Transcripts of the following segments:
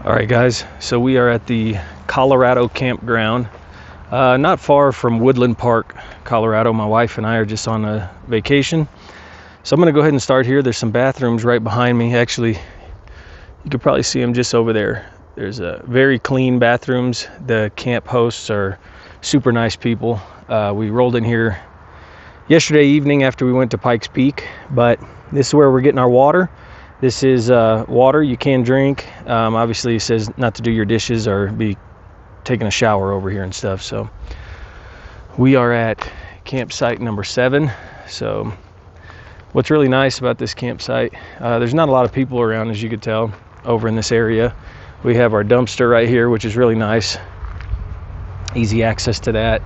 All right, guys, so we are at the Colorado campground, not far from Woodland Park, Colorado. My wife and I are just on a vacation. So I'm going to go ahead and start here. There's some bathrooms right behind me. Actually, you could probably see them just over there. There's very clean bathrooms. The camp hosts are super nice people. We rolled in here yesterday evening after we went to Pikes Peak, but this is where we're getting our water. This is water you can drink. Obviously, it says not to do your dishes or be taking a shower over here and stuff. So we are at campsite number 7. So what's really nice about this campsite, there's not a lot of people around, as you could tell, over in this area. We have our dumpster right here, which is really nice. Easy access to that.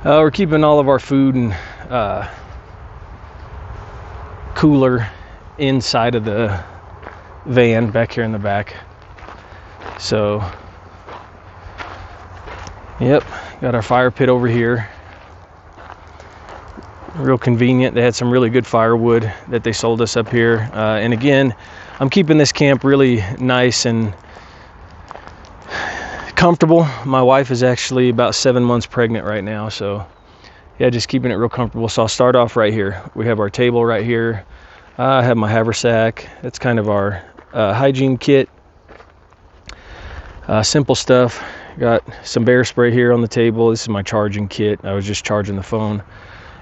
We're keeping all of our food and cooler inside of the van back here in the back. So yep, got our fire pit over here. Real convenient. They had some really good firewood that they sold us up here, and again, I'm keeping this camp really nice and comfortable. My wife is actually about 7 months pregnant right now, so yeah, just keeping it real comfortable. So I'll start off right here. We have our table right here. I have my haversack. That's kind of our hygiene kit. Simple stuff. Got some bear spray here on the table. This is my charging kit. I was just charging the phone.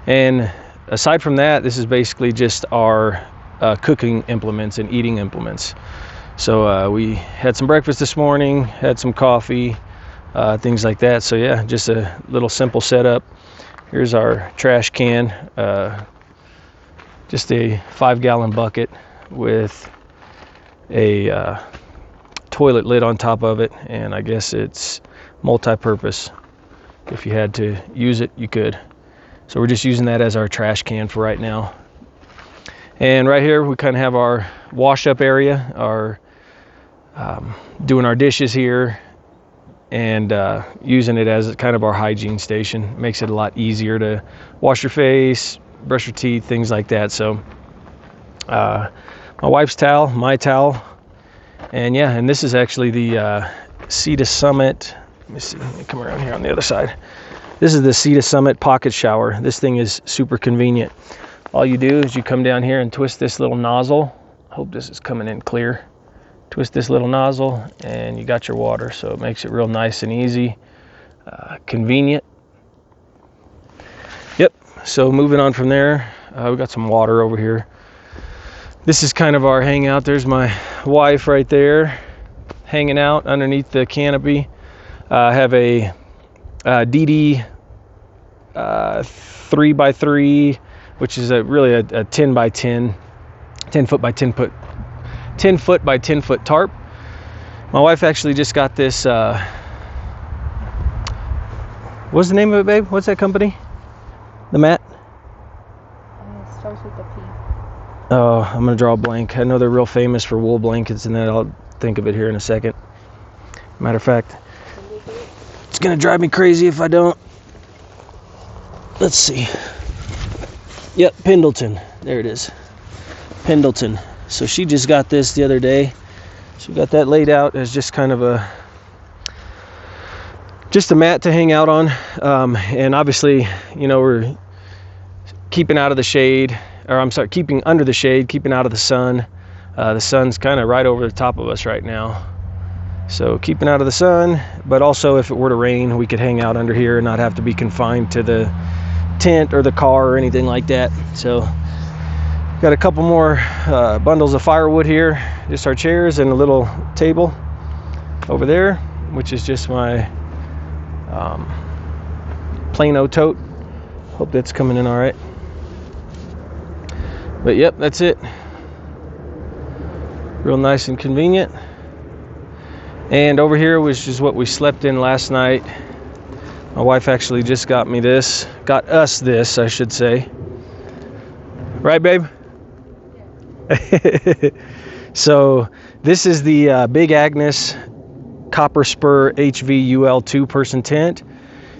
And aside from that, this is basically just our cooking implements and eating implements. So we had some breakfast this morning, had some coffee, things like that. So yeah, just a little simple setup. Here's our trash can. Just a 5-gallon bucket with a toilet lid on top of it, and I guess it's multi-purpose. If you had to use it, you could. So we're just using that as our trash can for right now. And right here we kind of have our wash up area, our doing our dishes here, and using it as kind of our hygiene station. Makes it a lot easier to wash your face, brush your teeth, things like that. So my wife's towel, my towel, and yeah, and this is actually the Sea to Summit. Let me see, let me come around here on the other side. This is the Sea to Summit pocket shower. This thing is super convenient. All you do is you come down here and twist this little nozzle. Hope this is coming in clear. Twist this little nozzle and you got your water. So it makes it real nice and easy, convenient. Yep. So moving on from there, we got some water over here. This is kind of our hangout. There's my wife right there hanging out underneath the canopy. I have a DD 3x3, which is really a 10 by 10 foot by 10 foot 10 foot by 10 foot tarp. My wife actually just got this. What's the name of it, babe? What's that company? The mat? It starts with a P. Oh, I'm gonna draw a blank. I know they're real famous for wool blankets, and then I'll think of it here in a second. Matter of fact, it's gonna drive me crazy if I don't. Let's see. Yep, Pendleton. There it is. Pendleton. So she just got this the other day. She got that laid out as just kind of just a mat to hang out on. And obviously, you know, we're keeping out of the shade, or I'm sorry, keeping under the shade, keeping out of the sun. The sun's kind of right over the top of us right now. So keeping out of the sun, but also if it were to rain, we could hang out under here and not have to be confined to the tent or the car or anything like that. So got a couple more bundles of firewood here, just our chairs and a little table over there, which is just my Plano tote. Hope that's coming in all right. But yep, that's it. Real nice and convenient. And over here was just what we slept in last night. My wife actually just got us this, I should say. Right, babe? Yeah. So this is the Big Agnes Copper Spur HVUL 2-person tent.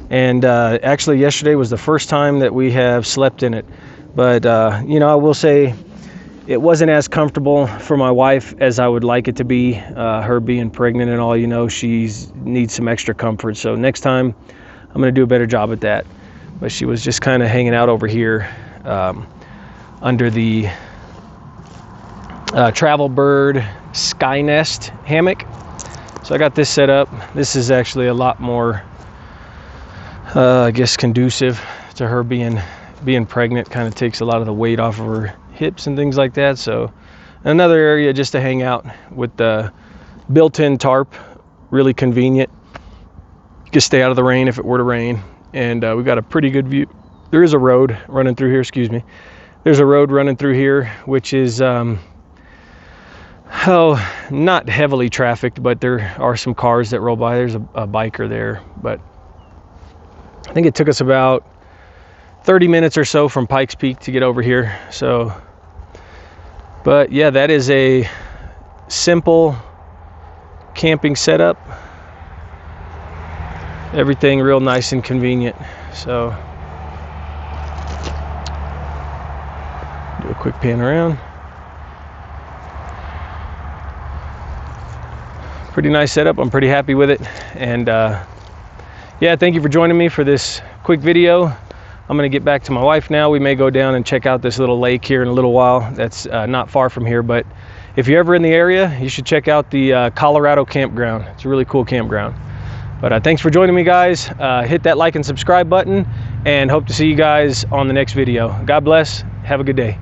And actually yesterday was the first time that we have slept in it. But, you know, I will say it wasn't as comfortable for my wife as I would like it to be. Her being pregnant and all, you know, she needs some extra comfort. So next time I'm going to do a better job at that. But she was just kind of hanging out over here under the Travel Bird Sky Nest hammock. So I got this set up. This is actually a lot more, I guess, conducive to her being pregnant. Kind of takes a lot of the weight off of her hips and things like that. So another area just to hang out with the built-in tarp, really convenient. You can stay out of the rain if it were to rain. And we've got a pretty good view. There is a road running through here, excuse me. There's a road running through here, which is, not heavily trafficked, but there are some cars that roll by. There's a biker there, but I think it took us about 30 minutes or so from Pikes Peak to get over here. So, but yeah, that is a simple camping setup. Everything real nice and convenient. So, do a quick pan around. Pretty nice setup. I'm pretty happy with it. And yeah, thank you for joining me for this quick video. I'm going to get back to my wife now. We may go down and check out this little lake here in a little while. That's not far from here, but if you're ever in the area, you should check out the Colorado campground. It's a really cool campground. But thanks for joining me, guys. Hit that like and subscribe button, and hope to see you guys on the next video. God bless. Have a good day.